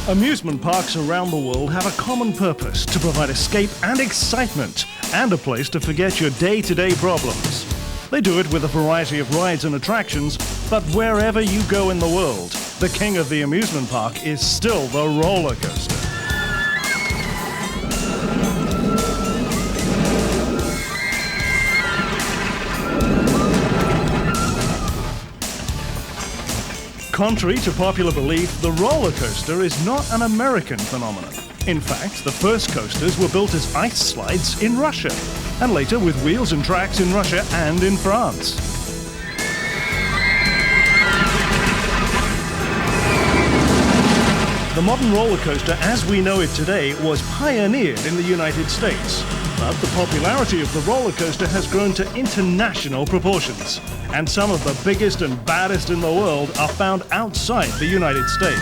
Amusement parks around the world have a common purpose: to provide escape and excitement, and a place to forget your day-to-day problems. They do it with a variety of rides and attractions, but wherever you go in the world, the king of the amusement park is still the roller coaster. Contrary to popular belief, the roller coaster is not an American phenomenon. In fact, the first coasters were built as ice slides in Russia, and later with wheels and tracks in Russia and in France. The modern roller coaster as we know it today was pioneered in the United States. But the popularity of the roller coaster has grown to international proportions, and some of the biggest and baddest in the world are found outside the United States.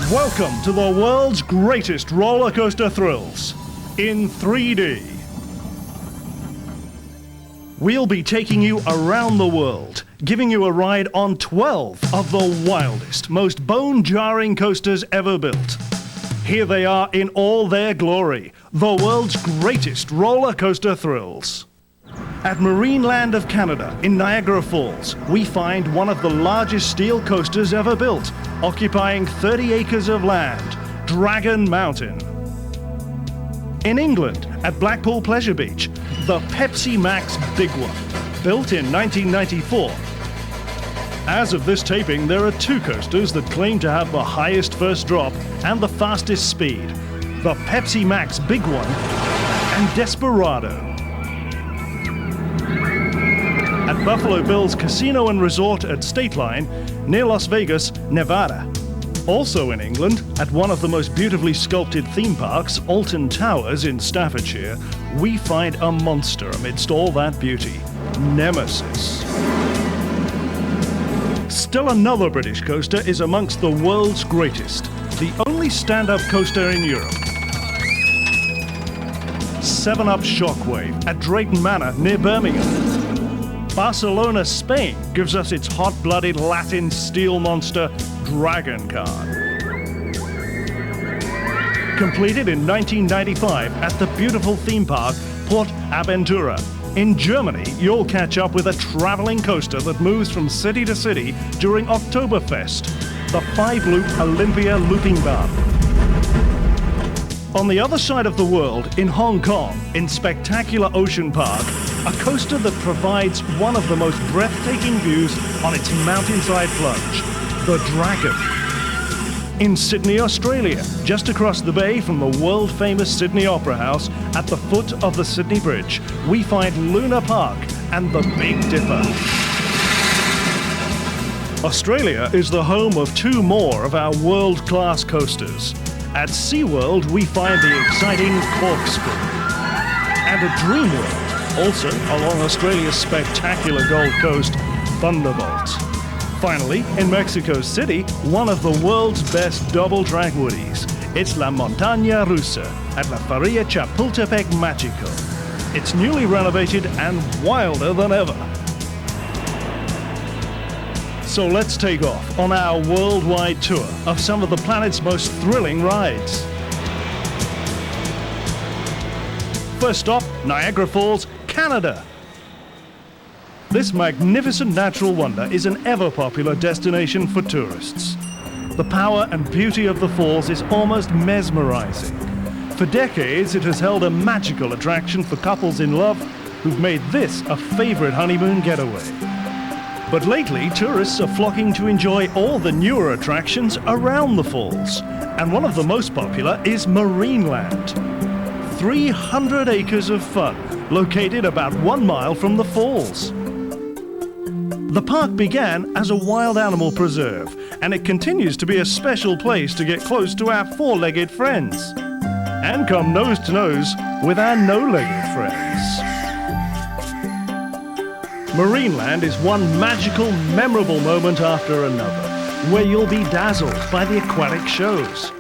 Welcome to the world's greatest roller coaster thrills in 3D. We'll be taking you around the world, giving you a ride on 12 of the wildest, most bone-jarring coasters ever built. Here they are in all their glory, the world's greatest roller coaster thrills. At Marineland of Canada in Niagara Falls, we find one of the largest steel coasters ever built, occupying 30 acres of land, Dragon Mountain. In England, at Blackpool Pleasure Beach, the Pepsi Max Big One, built in 1994. As of this taping, there are two coasters that claim to have the highest first drop and the fastest speed: the Pepsi Max Big One and Desperado. At Buffalo Bill's Casino and Resort at State Line, near Las Vegas, Nevada. Also in England, at one of the most beautifully sculpted theme parks, Alton Towers in Staffordshire, we find a monster amidst all that beauty: Nemesis. Still another British coaster is amongst the world's greatest, the only stand-up coaster in Europe. 7-Up Shockwave at Drayton Manor near Birmingham. Barcelona, Spain gives us its hot-blooded Latin steel monster, Dragon Khan. Completed in 1995 at the beautiful theme park Port Aventura. In Germany, you'll catch up with a traveling coaster that moves from city to city during Oktoberfest, the 5-loop Olympia Looping Bahn. On the other side of the world, in Hong Kong, in spectacular Ocean Park, a coaster that provides one of the most breathtaking views on its mountainside plunge, the Dragon. In Sydney, Australia, just across the bay from the world-famous Sydney Opera House, at the foot of the Sydney Bridge, we find Luna Park and the Big Dipper. Australia is the home of two more of our world-class coasters. At SeaWorld, we find the exciting Corkscrew. And at Dreamworld, also along Australia's spectacular Gold Coast, Thunderbolt. Finally, in Mexico City, one of the world's best double-track woodies. It's La Montaña Rusa at La Feria Chapultepec Mágico. It's newly renovated and wilder than ever. So let's take off on our worldwide tour of some of the planet's most thrilling rides. First stop, Niagara Falls, Canada. This magnificent natural wonder is an ever-popular destination for tourists. The power and beauty of the falls is almost mesmerizing. For decades, it has held a magical attraction for couples in love who've made this a favorite honeymoon getaway. But lately, tourists are flocking to enjoy all the newer attractions around the falls. And one of the most popular is Marineland. 300 acres of fun, located about 1 mile from the falls. The park began as a wild animal preserve, and it continues to be a special place to get close to our four-legged friends. And come nose to nose with our no-legged friends. Marineland is one magical, memorable moment after another, where you'll be dazzled by the aquatic shows.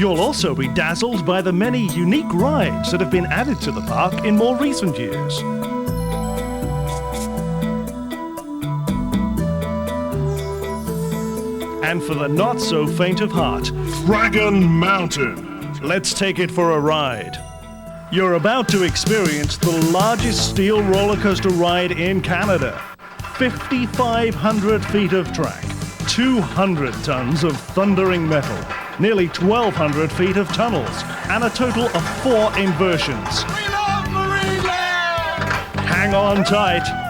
You'll also be dazzled by the many unique rides that have been added to the park in more recent years. And for the not so faint of heart, Dragon Mountain. let's take it for a ride. You're about to experience the largest steel roller coaster ride in Canada. 5,500 feet of track, 200 tons of thundering metal, nearly 1,200 feet of tunnels, and a total of 4 inversions. We love Marineland! Hang on tight.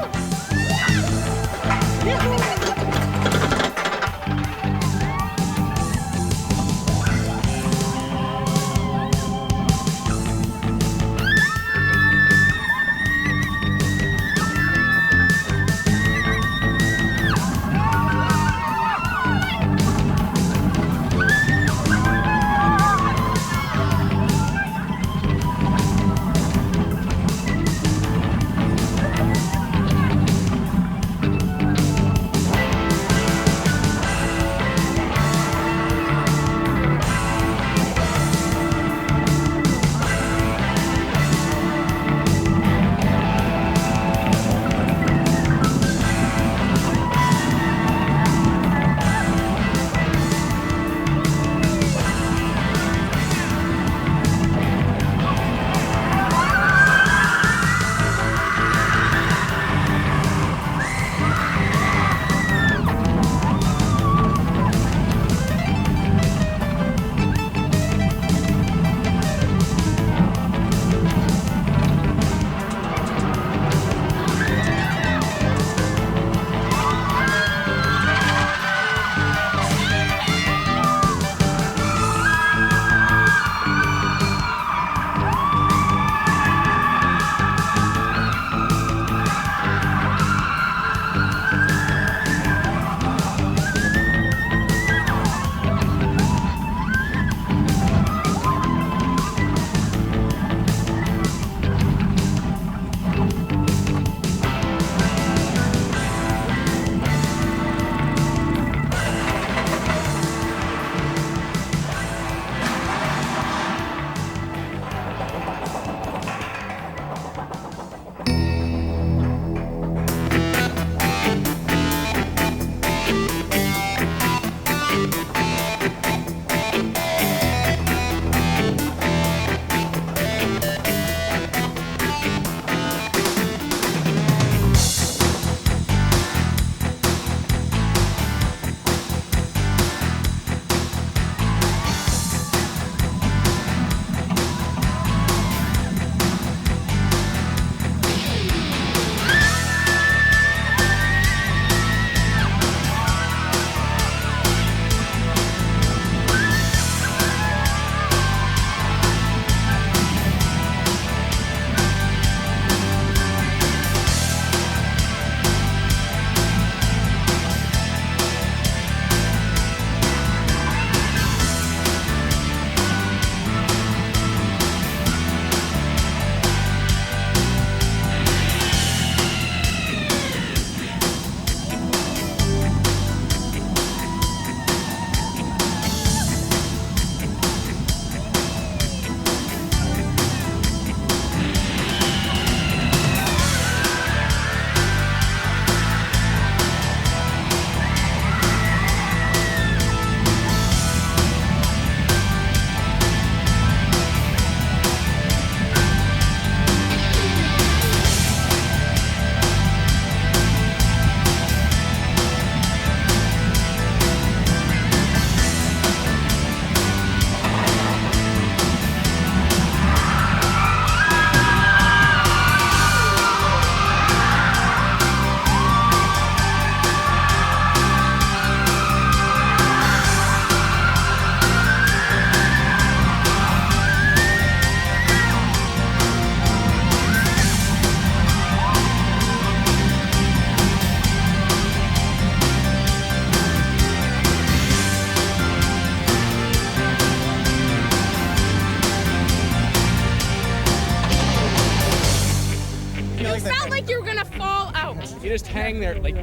just hang there like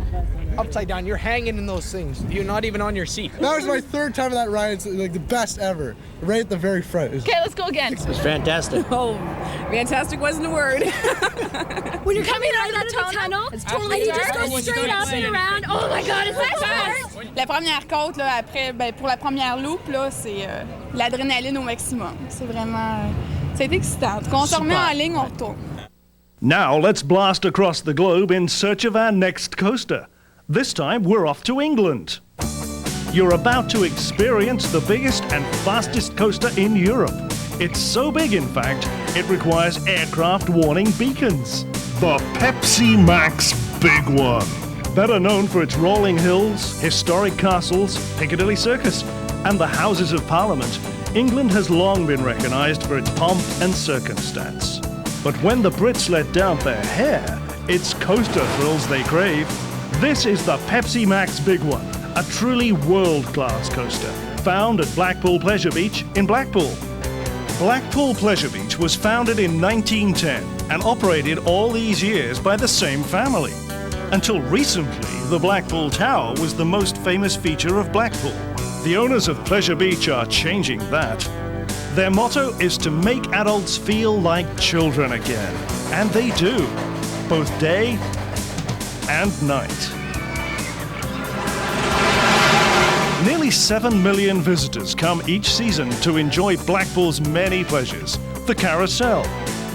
upside down. You're hanging in those things. You're not even on your seat. That was my third time on that ride. It's like the best ever. Right at the very front. Okay, let's go again. It was fantastic. Oh, fantastic wasn't a word. When you're coming out of that tunnel, it's totally you just go straight up and around. Oh my God, it's that hard. La première côte, là, après, pour la première loop, là, c'est l'adrénaline au maximum. C'est vraiment... c'est excitant. Quand on se remet en ligne, on retourne. Now let's blast across the globe in search of our next coaster. This time we're off to England. You're about to experience the biggest and fastest coaster in Europe. It's so big, in fact, it requires aircraft warning beacons. The Pepsi Max Big One. Better known for its rolling hills, historic castles, Piccadilly Circus, and the Houses of Parliament, England has long been recognised for its pomp and circumstance. But when the Brits let down their hair, it's coaster thrills they crave. This is the Pepsi Max Big One, a truly world-class coaster, found at Blackpool Pleasure Beach in Blackpool. Blackpool Pleasure Beach was founded in 1910 and operated all these years by the same family. Until recently, the Blackpool Tower was the most famous feature of Blackpool. The owners of Pleasure Beach are changing that. Their motto is to make adults feel like children again. And they do, both day and night. Nearly 7 million visitors come each season to enjoy Blackpool's many pleasures. The carousel,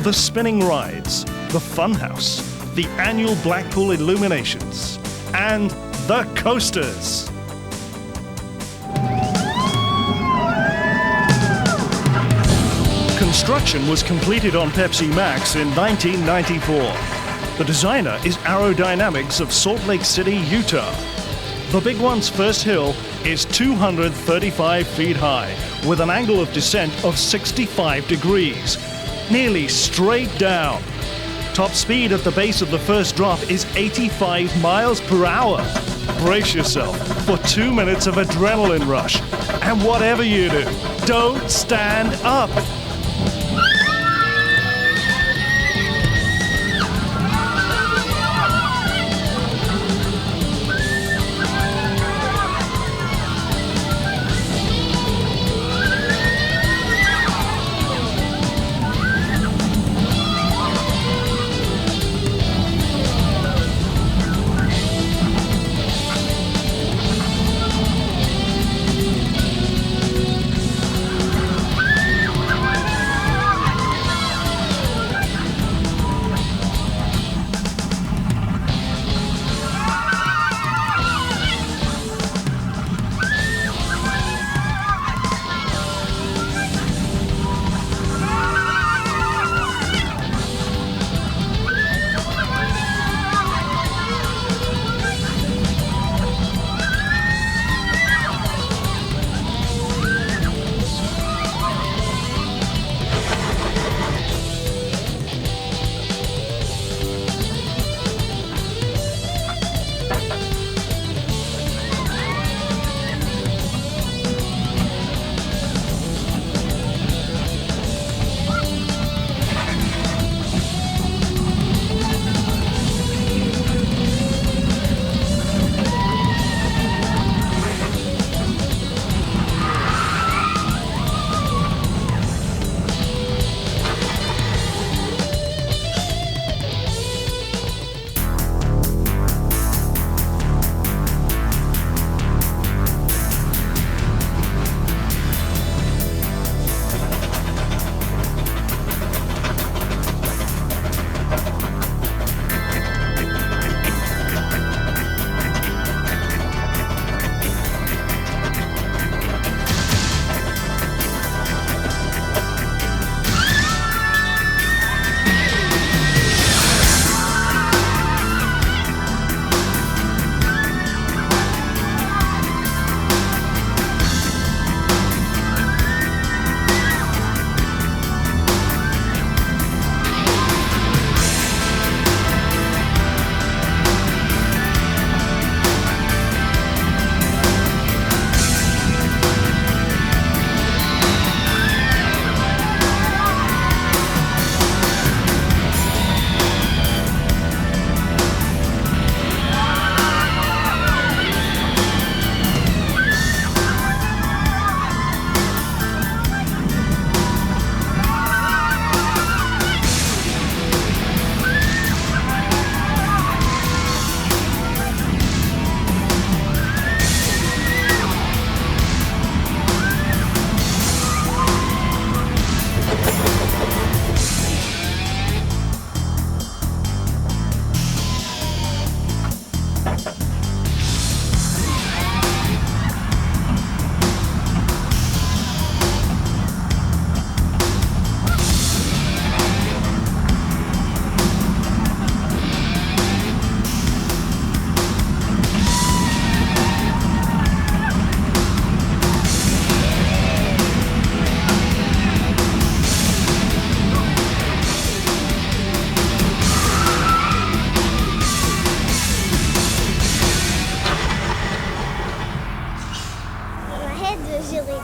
the spinning rides, the funhouse, the annual Blackpool illuminations, and the coasters. Construction was completed on Pepsi Max in 1994. The designer is Aerodynamics of Salt Lake City, Utah. The Big One's first hill is 235 feet high, with an angle of descent of 65 degrees, nearly straight down. Top speed at the base of the first drop is 85 miles per hour. Brace yourself for 2 minutes of adrenaline rush. And whatever you do, don't stand up.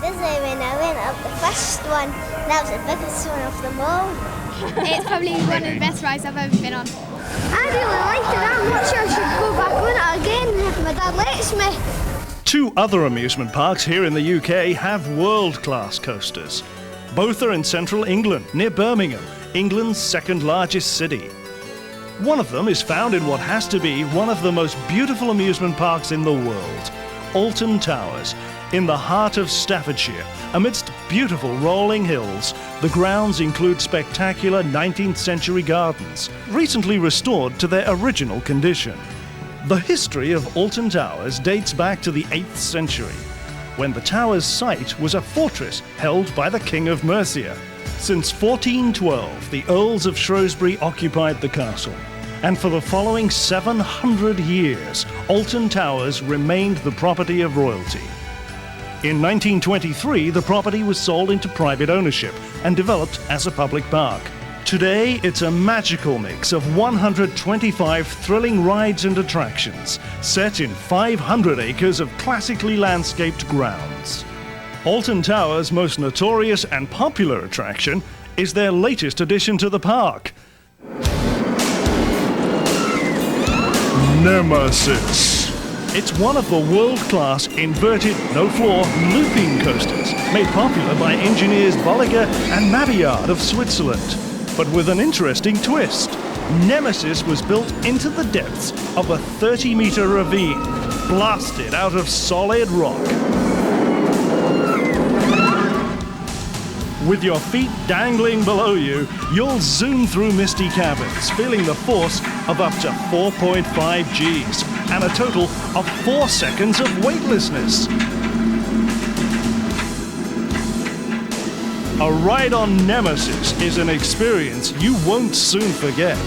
dizzy when I went up the first one. That was the biggest one of them all. It's probably one of the best rides I've ever been on. I really liked it. I'm not sure I should go back on it again if my dad lets me. 2 other amusement parks here in the UK have world-class coasters. Both are in central England, near Birmingham, England's second largest city. One of them is found in what has to be one of the most beautiful amusement parks in the world, Alton Towers, in the heart of Staffordshire. Amidst beautiful rolling hills, the grounds include spectacular 19th century gardens, recently restored to their original condition. The history of Alton Towers dates back to the 8th century, when the tower's site was a fortress held by the King of Mercia. Since 1412, the Earls of Shrewsbury occupied the castle, and for the following 700 years, Alton Towers remained the property of royalty. In 1923, the property was sold into private ownership and developed as a public park. Today, it's a magical mix of 125 thrilling rides and attractions, set in 500 acres of classically landscaped grounds. Alton Towers' most notorious and popular attraction is their latest addition to the park, Nemesis. It's one of the world-class inverted, no-floor, looping coasters made popular by engineers Bolliger and Mabillard of Switzerland. But with an interesting twist. Nemesis was built into the depths of a 30-meter ravine, blasted out of solid rock. With your feet dangling below you, you'll zoom through misty caverns, feeling the force of up to 4.5 Gs and a total of 4 seconds of weightlessness. A ride on Nemesis is an experience you won't soon forget.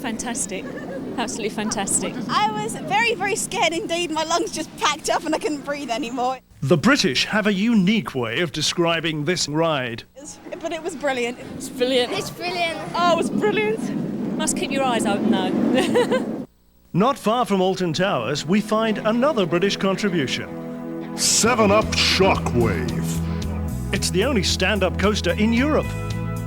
Fantastic. Absolutely fantastic. I was very, very scared indeed. My lungs just packed up and I couldn't breathe anymore. The British have a unique way of describing this ride. But it was brilliant. It's brilliant. It's brilliant. Oh, it was brilliant. Must keep your eyes open though. Not far from Alton Towers, we find another British contribution. 7-Up Shockwave. It's the only stand-up coaster in Europe.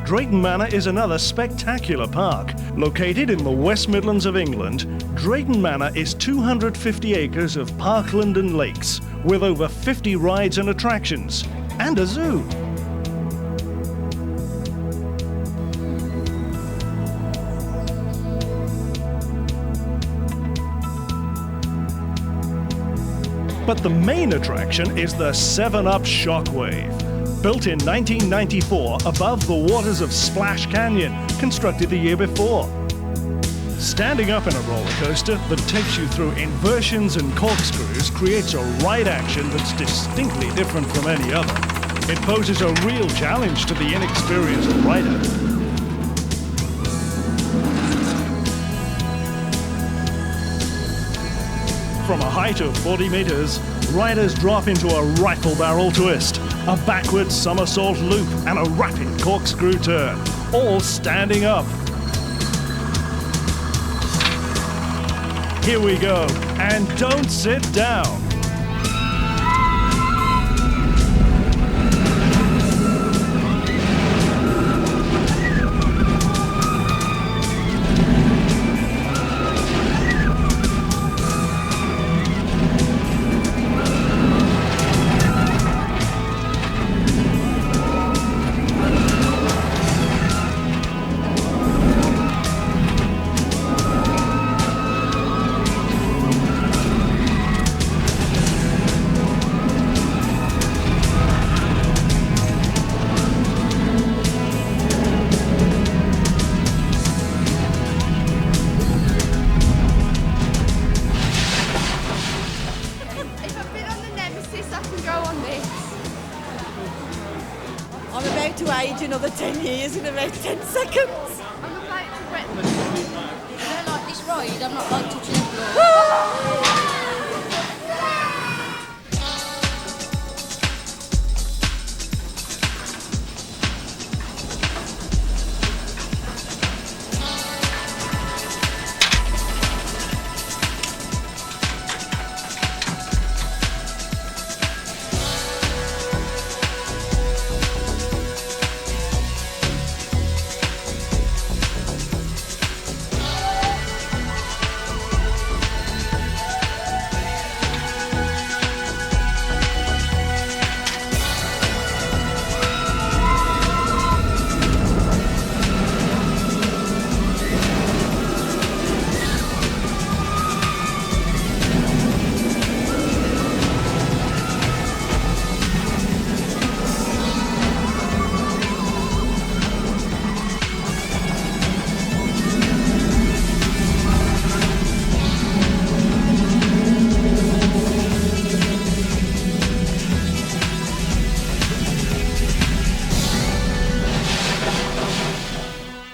Drayton Manor is another spectacular park. Located in the West Midlands of England, Drayton Manor is 250 acres of parkland and lakes, with over 50 rides and attractions, and a zoo. But the main attraction is the 7-Up Shockwave. Built in 1994 above the waters of Splash Canyon, constructed the year before. Standing up in a roller coaster that takes you through inversions and corkscrews creates a ride action that's distinctly different from any other. It poses a real challenge to the inexperienced rider. From a height of 40 meters, riders drop into a rifle barrel twist, a backward somersault loop, and a rapid corkscrew turn, all standing up. Here we go, and don't sit down. I'm about to age another 10 years in about 10 seconds. I'm about to wet. I don't like this ride, I'm not like touching the floor.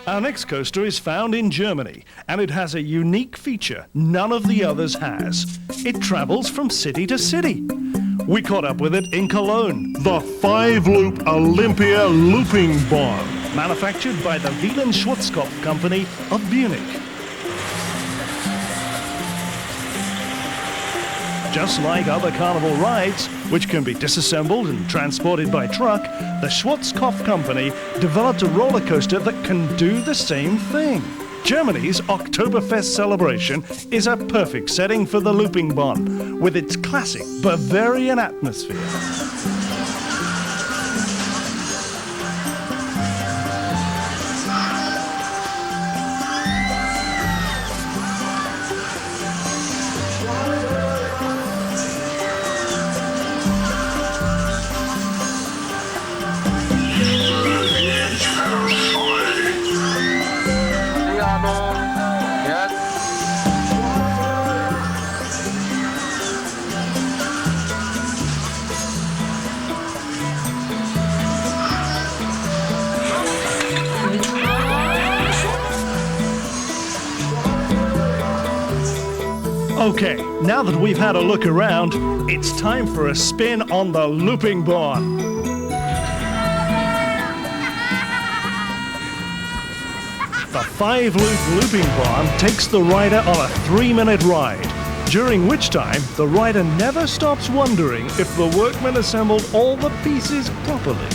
Our next coaster is found in Germany, and it has a unique feature none of the others has. It travels from city to city. We caught up with it in Cologne. The 5-loop Olympia looping bar. Manufactured by the Wieland-Schwarzkopf Company of Munich. Just like other carnival rides, which can be disassembled and transported by truck, the Schwarzkopf Company developed a roller coaster that can do the same thing. Germany's Oktoberfest celebration is a perfect setting for the looping Bahn, with its classic Bavarian atmosphere. Okay, now that we've had a look around, it's time for a spin on the looping Bahn. The 5-loop looping Bahn takes the rider on a 3-minute ride, during which time the rider never stops wondering if the workmen assembled all the pieces properly.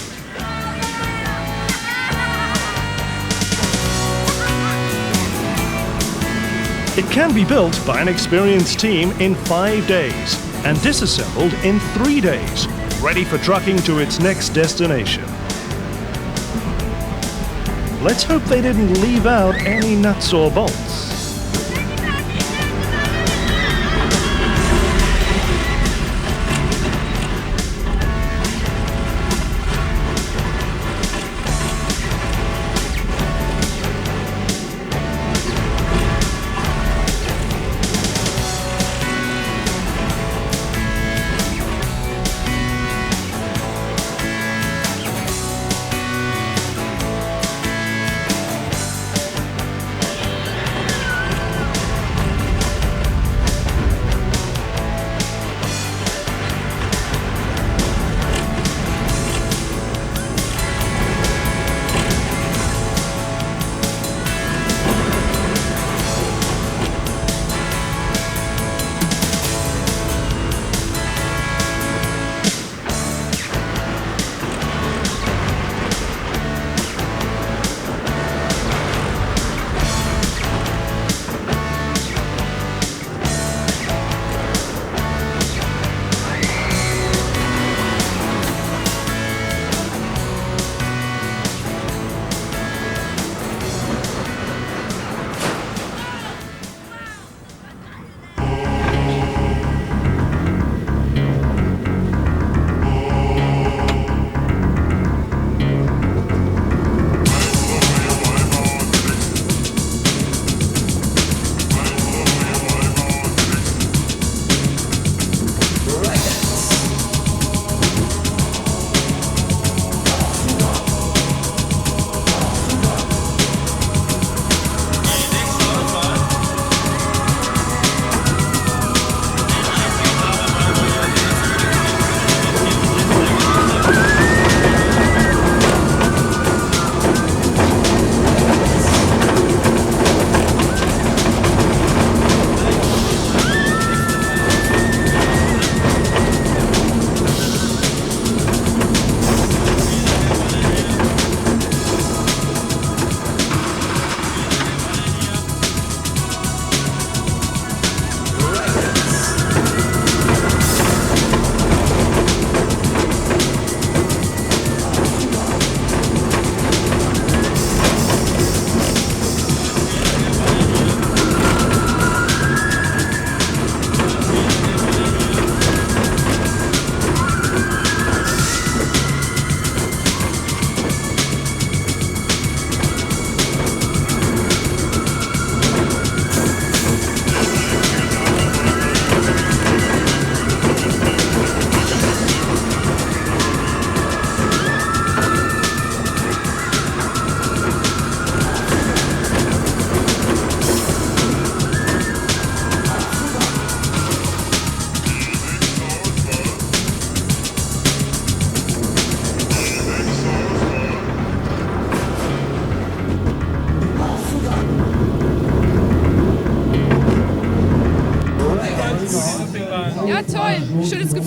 It can be built by an experienced team in 5 days and disassembled in 3 days, ready for trucking to its next destination. Let's hope they didn't leave out any nuts or bolts.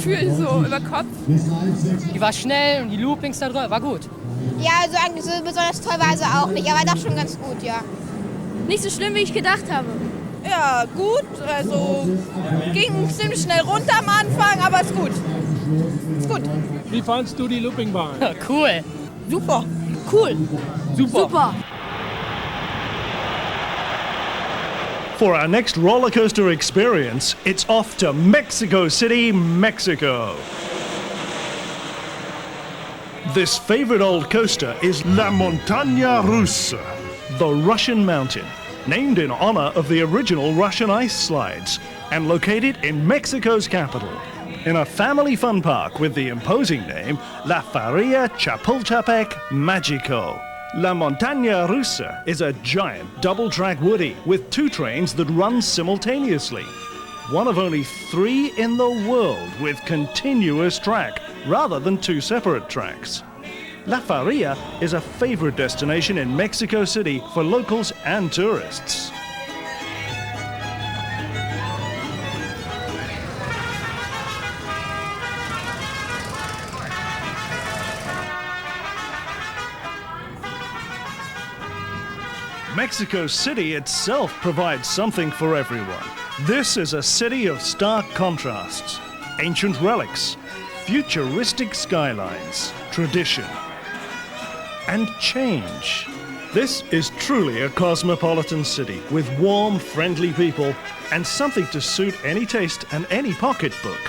Gefühl so über Kopf. Die war schnell und die Loopings da drin, war gut. Ja, also eigentlich so besonders toll war sie auch nicht, aber doch schon ganz gut, ja. Nicht so schlimm, wie ich gedacht habe. Ja, gut. Also ging ziemlich schnell runter am Anfang, aber ist gut. Ist gut. Wie fandst du die Loopingbahn? Cool. Super. Cool. Super. Super. For our next roller coaster experience, it's off to Mexico City, Mexico. This favorite old coaster is La Montaña Rusa. the Russian Mountain, named in honor of the original Russian ice slides and located in Mexico's capital. In a family fun park with the imposing name La Feria Chapultepec Magico. La Montaña Rusa is a giant double-track woody with 2 trains that run simultaneously. One of only 3 in the world with continuous track rather than 2 separate tracks. La Feria is a favorite destination in Mexico City for locals and tourists. Mexico City itself provides something for everyone. This is a city of stark contrasts, ancient relics, futuristic skylines, tradition, and change. This is truly a cosmopolitan city with warm, friendly people and something to suit any taste and any pocketbook.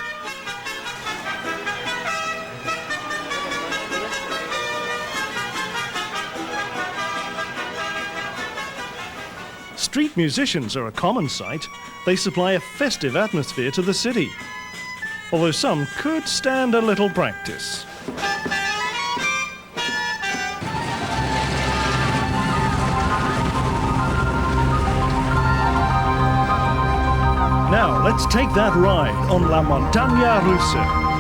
Street musicians are a common sight. They supply a festive atmosphere to the city, although some could stand a little practice. Now let's take that ride on La Montaña Rusa.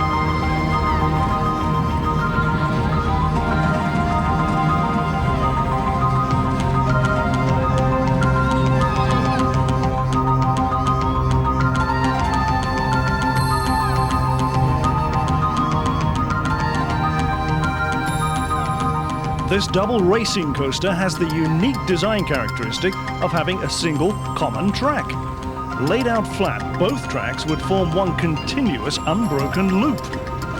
This double racing coaster has the unique design characteristic of having a single common track. Laid out flat, both tracks would form one continuous unbroken loop.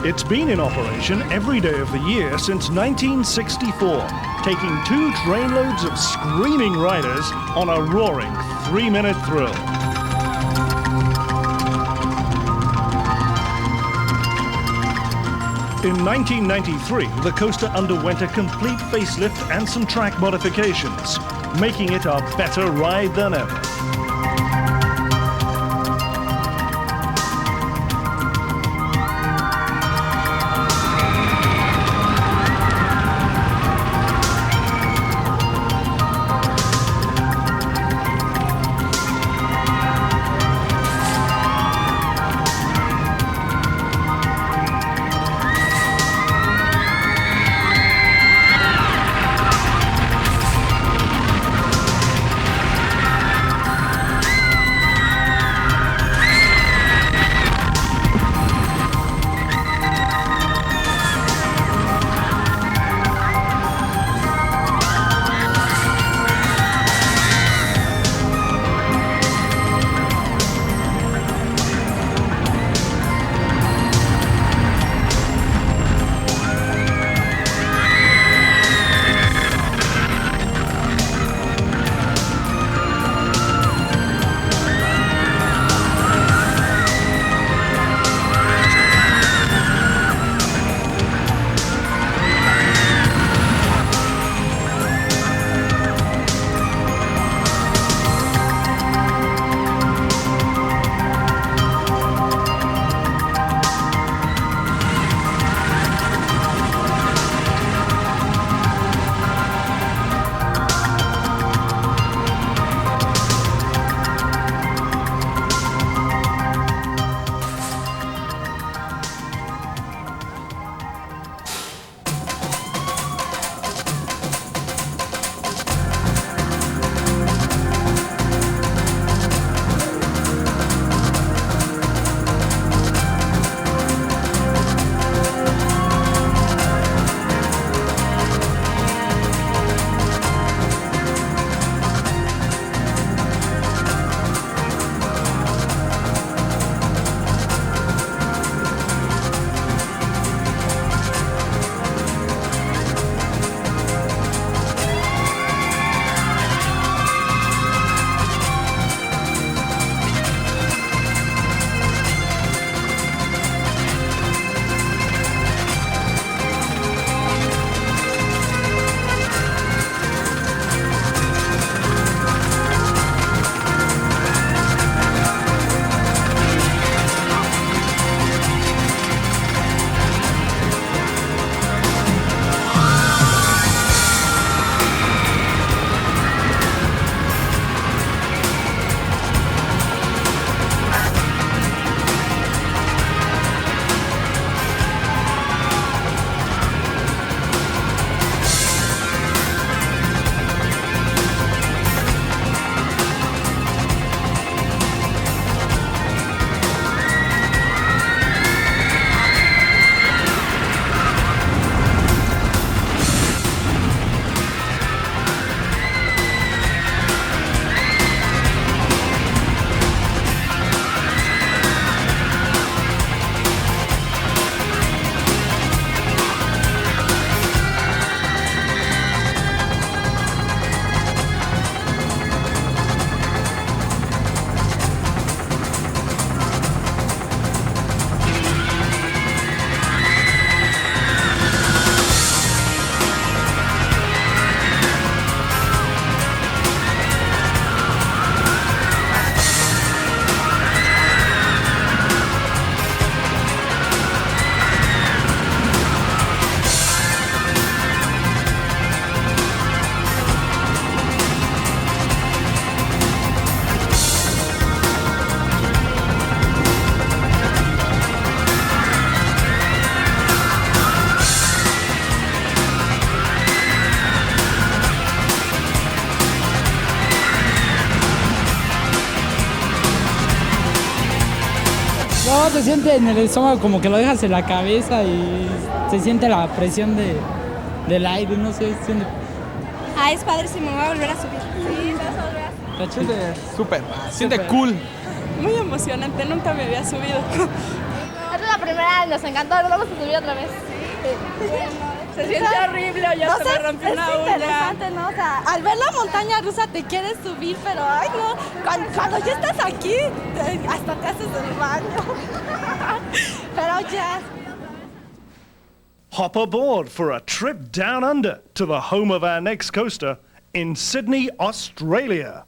It's been in operation every day of the year since 1964, taking 2 trainloads of screaming riders on a roaring 3-minute thrill. In 1993, the coaster underwent a complete facelift and some track modifications, making it a better ride than ever. se siente en el estómago como que lo dejas en la cabeza y se siente la presión del aire, no sé. Siente... Ah, es padre, si me voy a volver a subir. Sí, vas a volver a subir. Está chido. Súper. Siente cool. Muy emocionante, nunca me había subido. Esta es la primera, nos encantó, nos vamos a subir otra vez. Se siente horrible, ya se me rompió una uña. Interesante, ¿no? O sea, al ver la montaña rusa te quieres subir, pero ay no, cuando ya estás aquí, hasta te haces el baño. Pero ya. Hop aboard for a trip down under to the home of our next coaster in Sydney, Australia.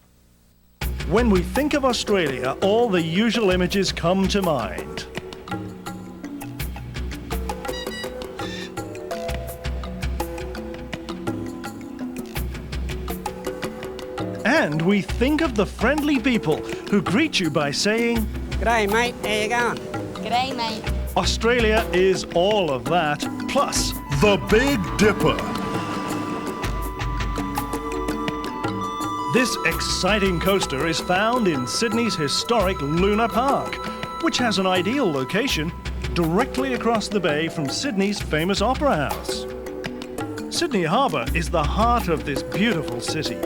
When we think of Australia, all the usual images come to mind. And we think of the friendly people who greet you by saying, "G'day, mate. How you going?" G'day, mate. Australia is all of that, plus The Big Dipper. this exciting coaster is found in Sydney's historic Luna Park, which has an ideal location directly across the bay from Sydney's famous Opera House. Sydney Harbour is the heart of this beautiful city.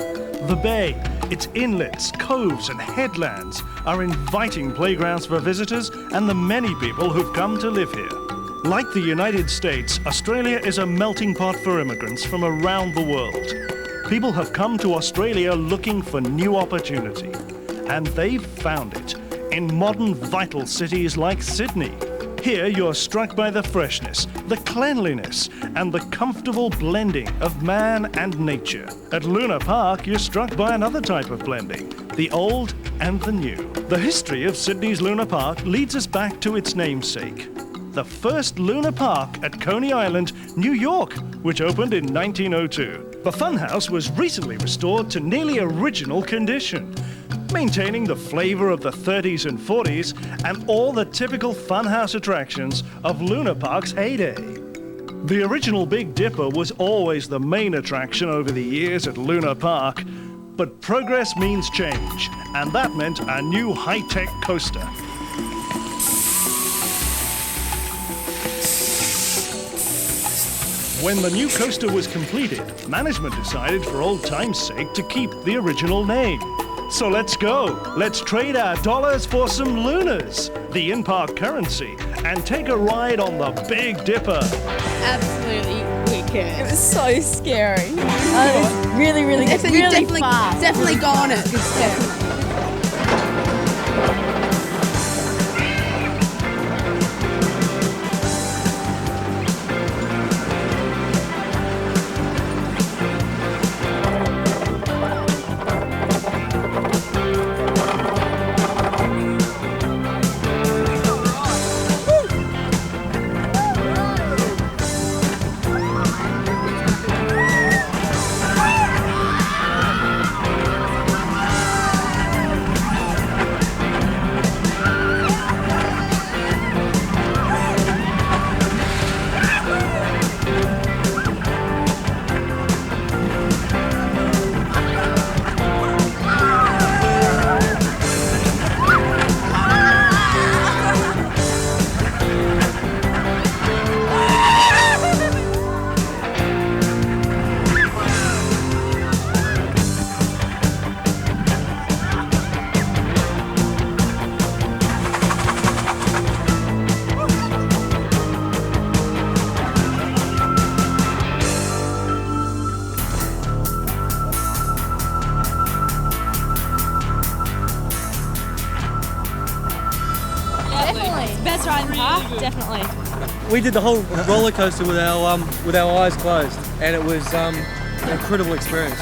The bay, its inlets, coves and headlands are inviting playgrounds for visitors and the many people who've come to live here. Like the United States, Australia is a melting pot for immigrants from around the world. People have come to Australia looking for new opportunity, and they've found it in modern, vital cities like Sydney. Here you're struck by the freshness, the cleanliness, and the comfortable blending of man and nature. At Luna Park, you're struck by another type of blending, the old and the new. The history of Sydney's Luna Park leads us back to its namesake, the first Luna Park at Coney Island, New York, which opened in 1902. The funhouse was recently restored to nearly original condition, maintaining the flavor of the 30s and 40s and all the typical funhouse attractions of Luna Park's heyday. The original Big Dipper was always the main attraction over the years at Luna Park, but progress means change, and that meant a new high-tech coaster. When the new coaster was completed, management decided for old time's sake to keep the original name. So let's go. Let's trade our dollars for some lunas, the in-park currency, and take a ride on the Big Dipper. Absolutely wicked. It was so scary. It was really, really good. Definitely, Really fast. definitely go on it. Good step. Best ride in the park, definitely. We did the whole roller coaster with our eyes closed, and it was an incredible experience.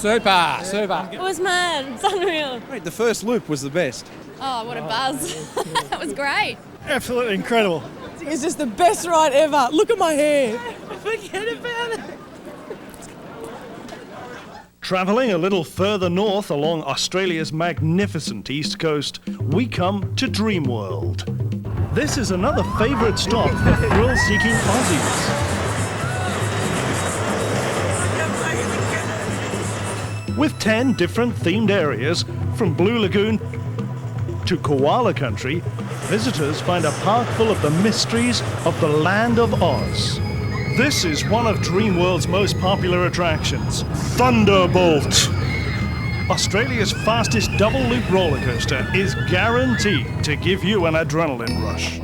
Super, super. It was mad. It's unreal. Mate, the first loop was the best. Oh, what a buzz. That was great. Absolutely incredible. It's just the best ride ever. Look at my hair. Forget about it. Travelling a little further north along Australia's magnificent east coast, we come to Dreamworld. This is another favourite stop for thrill-seeking Aussies. With 10 different themed areas, from Blue Lagoon to Koala Country, visitors find a park full of the mysteries of the Land of Oz. This is one of Dreamworld's most popular attractions, Thunderbolt. Australia's fastest double-loop roller coaster is guaranteed to give you an adrenaline rush.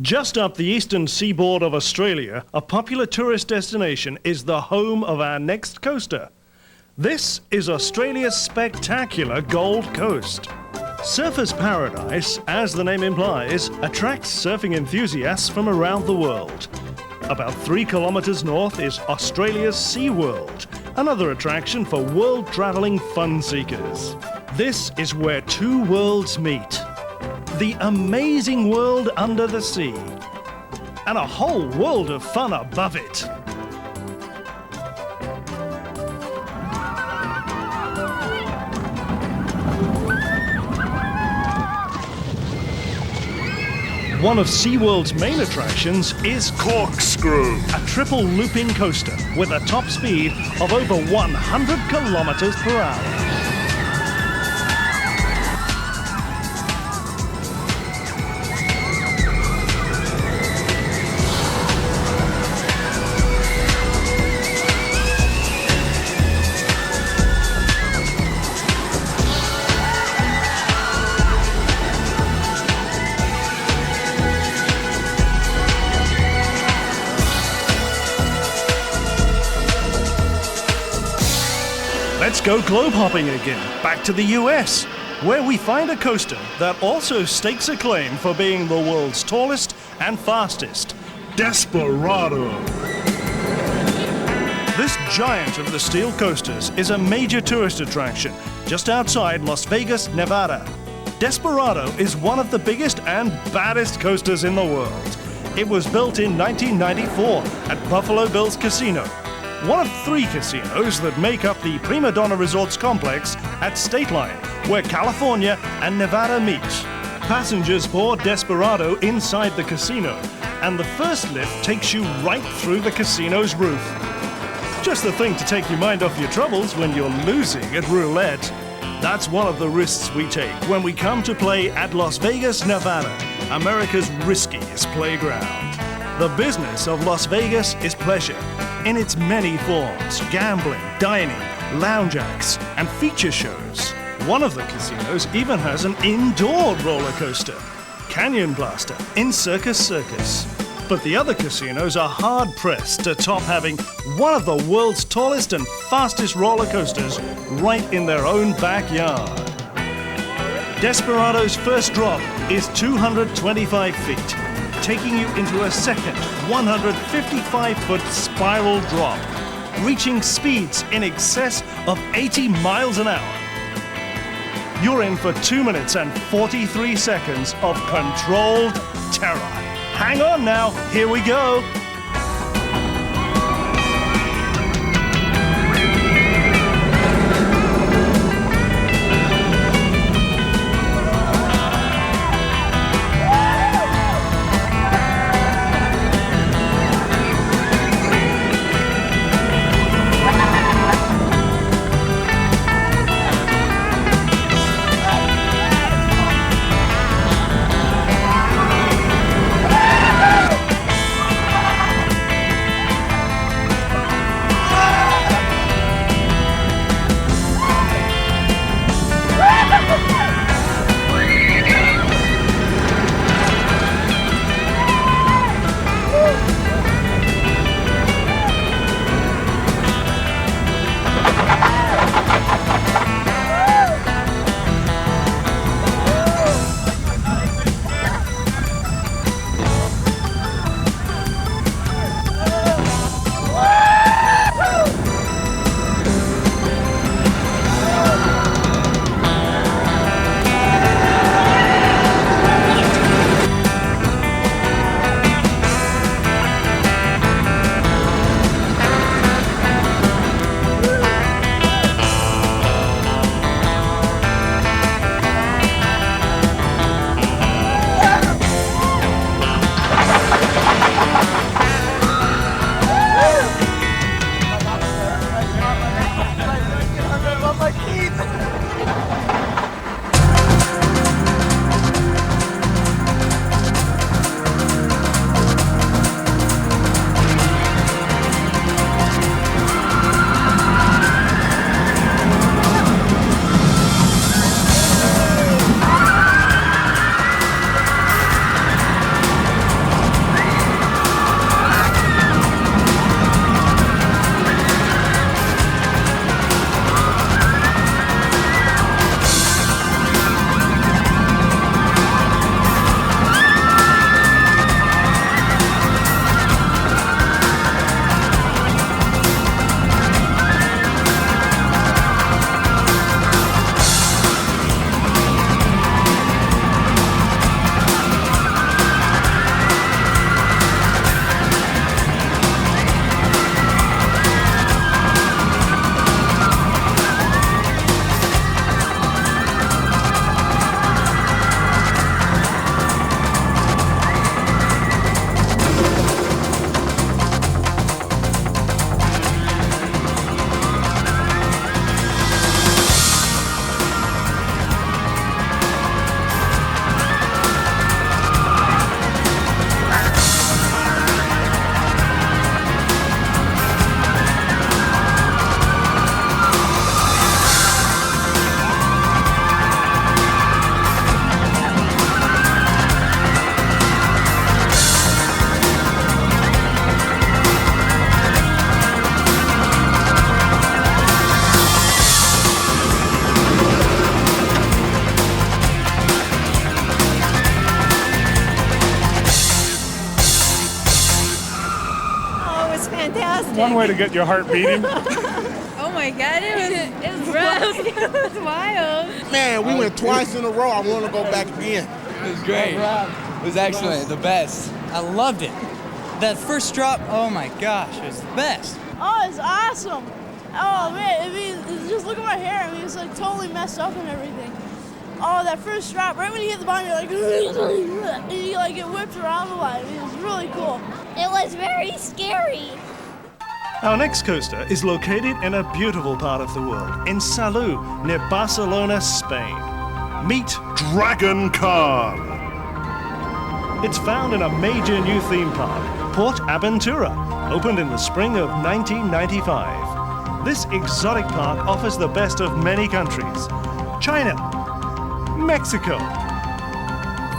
Just up the eastern seaboard of Australia, a popular tourist destination is the home of our next coaster. This is Australia's spectacular Gold Coast. Surfers Paradise, as the name implies, attracts surfing enthusiasts from around the world. About 3 kilometres north is Australia's SeaWorld, another attraction for world-travelling fun seekers. This is where two worlds meet. The amazing world under the sea, and a whole world of fun above it. One of SeaWorld's main attractions is Corkscrew, a triple looping coaster with a top speed of over 100 kilometers per hour. Let's go globe hopping again, back to the US, where we find a coaster that also stakes a claim for being the world's tallest and fastest, Desperado. This giant of the steel coasters is a major tourist attraction just outside Las Vegas, Nevada. Desperado is one of the biggest and baddest coasters in the world. It was built in 1994 at Buffalo Bills Casino, one of 3 casinos that make up the Prima Donna Resorts complex at State Line, where California and Nevada meet. Passengers board Desperado inside the casino, and the first lift takes you right through the casino's roof. Just the thing to take your mind off your troubles when you're losing at roulette. That's one of the risks we take when we come to play at Las Vegas, Nevada, America's riskiest playground. The business of Las Vegas is pleasure in its many forms: gambling, dining, lounge acts, and feature shows. One of the casinos even has an indoor roller coaster, Canyon Blaster, in Circus Circus. But the other casinos are hard-pressed to top having one of the world's tallest and fastest roller coasters right in their own backyard. Desperado's first drop is 225 feet, taking you into a second 155-foot spiral drop, reaching speeds in excess of 80 miles an hour. you're in for 2 minutes and 43 seconds of controlled terror. Hang on now, here we go. One way to get your heart beating. Oh my God, it was rough. It was wild. Man, we went twice in a row. I want to go back again. It was great. It was excellent. The best. I loved it. That first drop, oh my gosh, it was the best. Oh, it's awesome. Oh man, I mean, just look at my hair. I mean, it's like totally messed up and everything. Oh, that first drop, right when you hit the bottom, you're like, and you like get whipped around a lot. I mean, it was really cool. It was very scary. Our next coaster is located in a beautiful part of the world, in Salou, near Barcelona, Spain. Meet Dragon Car. It's found in a major new theme park, Port Aventura, opened in the spring of 1995. This exotic park offers the best of many countries: China, Mexico,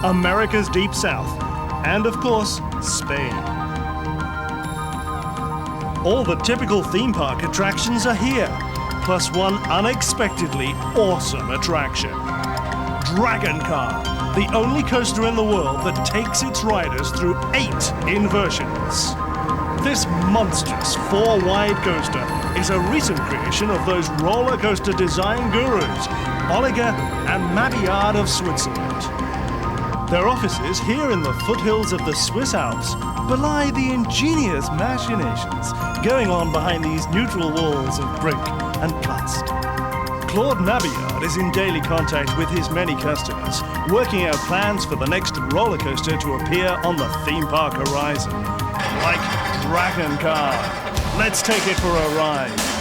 America's Deep South, and of course, Spain. All the typical theme park attractions are here, plus one unexpectedly awesome attraction. Dragon Car, the only coaster in the world that takes its riders through 8 inversions. This monstrous 4-wide coaster is a recent creation of those roller coaster design gurus, Oliger and Mabiard of Switzerland. Their offices here in the foothills of the Swiss Alps belie the ingenious machinations going on behind these neutral walls of brick and plast. Claude Mabiard is in daily contact with his many customers, working out plans for the next roller coaster to appear on the theme park horizon. Like Dragon Car. Let's take it for a ride.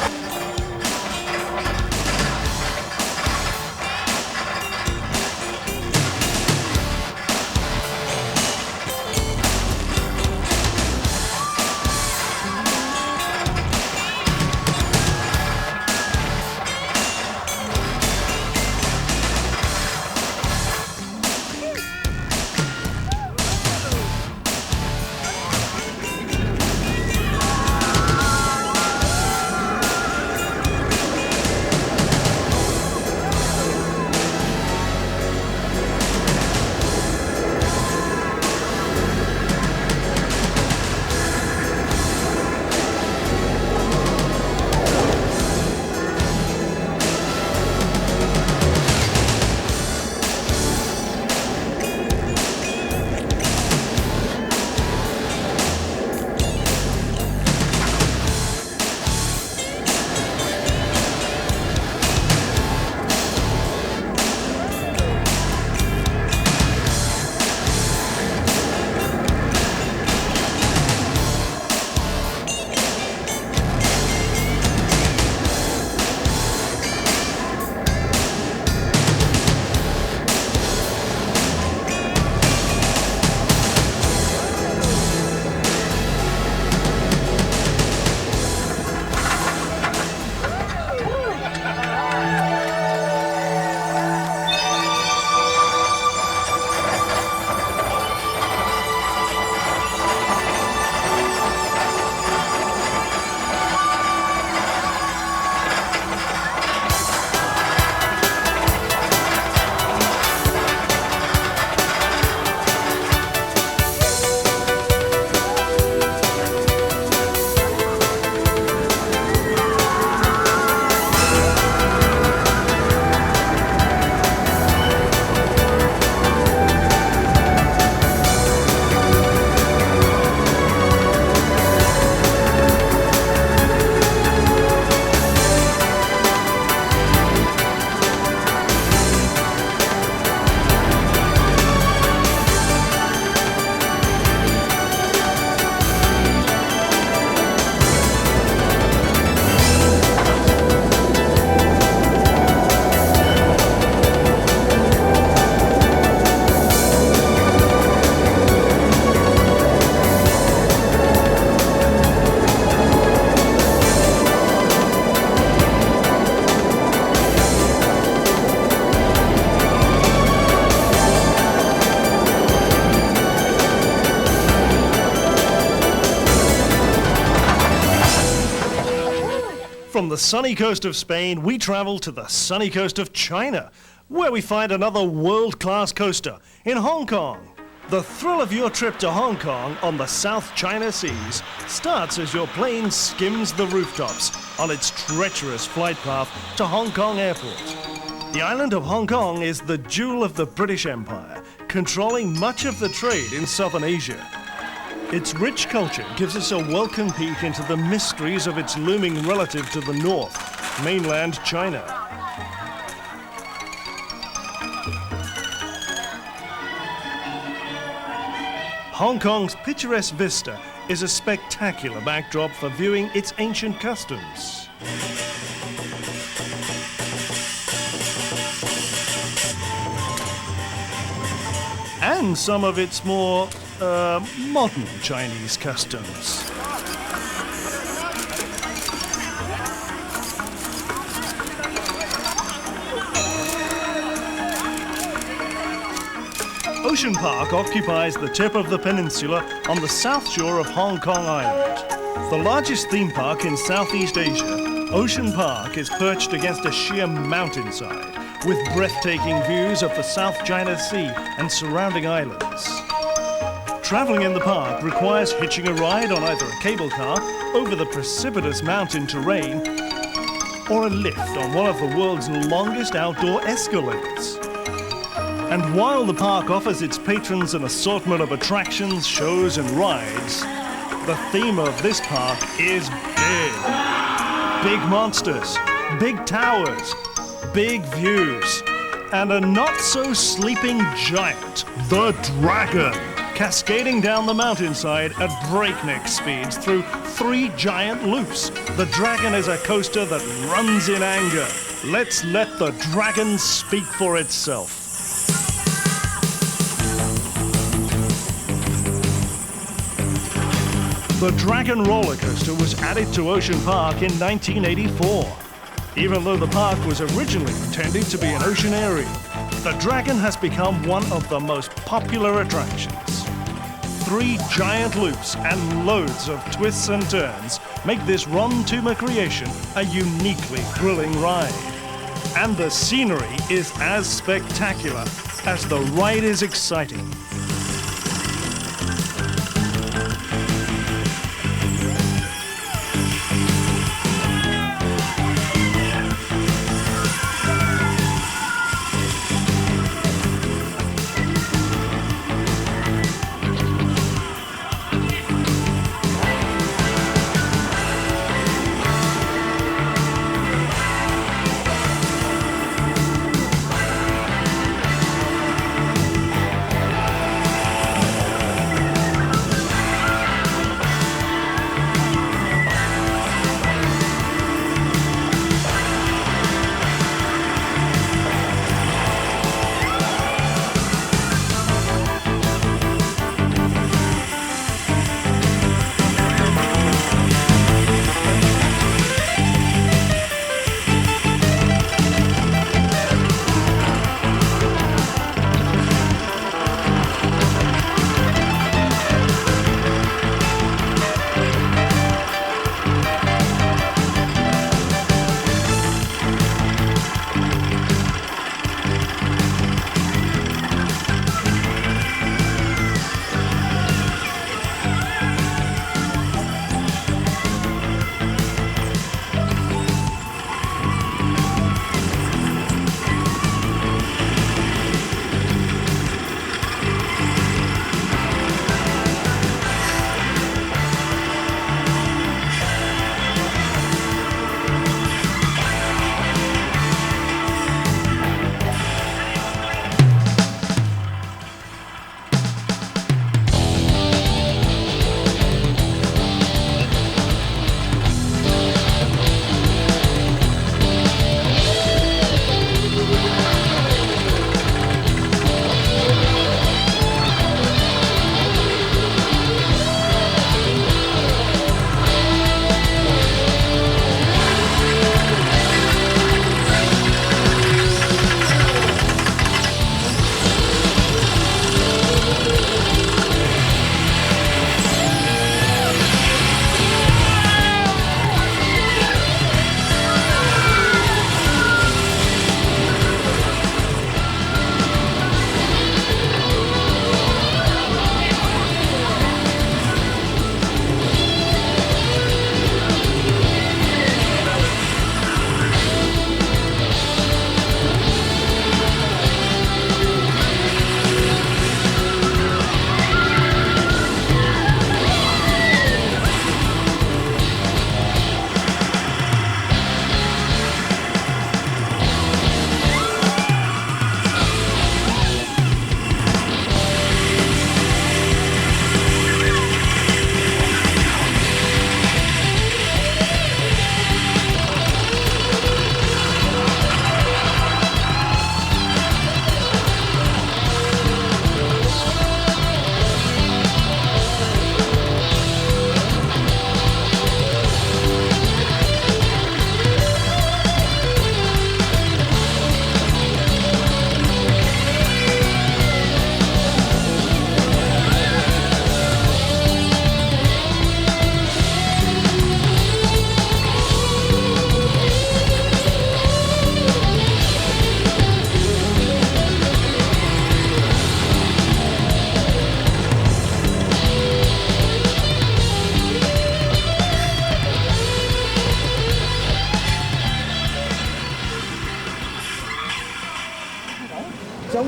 From the sunny coast of Spain, we travel to the sunny coast of China, where we find another world-class coaster in Hong Kong. The thrill of your trip to Hong Kong on the South China Seas starts as your plane skims the rooftops on its treacherous flight path to Hong Kong Airport. The island of Hong Kong is the jewel of the British Empire, controlling much of the trade in southern Asia. Its rich culture gives us a welcome peek into the mysteries of its looming relative to the north, mainland China. Hong Kong's picturesque vista is a spectacular backdrop for viewing its ancient customs. And some of its more modern Chinese customs. Ocean Park occupies the tip of the peninsula on the south shore of Hong Kong Island. The largest theme park in Southeast Asia, Ocean Park is perched against a sheer mountainside with breathtaking views of the South China Sea and surrounding islands. Traveling in the park requires hitching a ride on either a cable car over the precipitous mountain terrain or a lift on one of the world's longest outdoor escalators. And while the park offers its patrons an assortment of attractions, shows and rides, the theme of this park is big. Big monsters, big towers, big views, and a not-so-sleeping giant, the Dragon, cascading down the mountainside at breakneck speeds through 3 giant loops. The Dragon is a coaster that runs in anger. Let's let the Dragon speak for itself. The Dragon roller coaster was added to Ocean Park in 1984. Even though the park was originally intended to be an ocean area, the Dragon has become one of the most popular attractions. 3 giant loops and loads of twists and turns make this Ron Toomer creation a uniquely thrilling ride. And the scenery is as spectacular as the ride is exciting.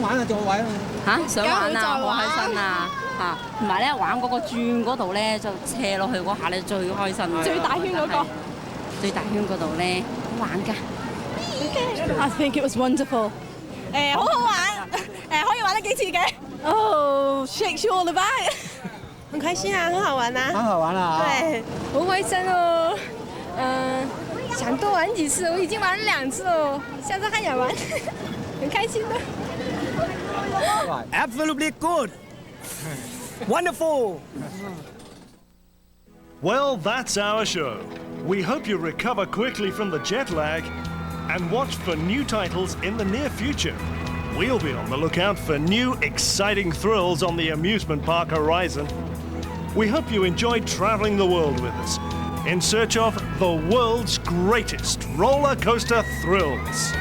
玩啊，再玩啊！嚇，想玩啊，好開心啊！嚇，同埋咧玩嗰個轉嗰度咧，就斜落去嗰下咧最開心嘅。最大圈嗰個。最大圈嗰度咧，好玩㗎。I think it was wonderful。好好玩，可以玩得幾次嘅。Oh, shakes you all about。很開心啊，很好玩啊。很好玩啊！對，好開心哦。想多玩幾次，我已經玩了2次哦，下次還想玩，很開心的。Absolutely good. Wonderful. Well, that's our show. We hope you recover quickly from the jet lag and watch for new titles in the near future. We'll be on the lookout for new, exciting thrills on the amusement park horizon. We hope you enjoyed traveling the world with us in search of the world's greatest roller coaster thrills.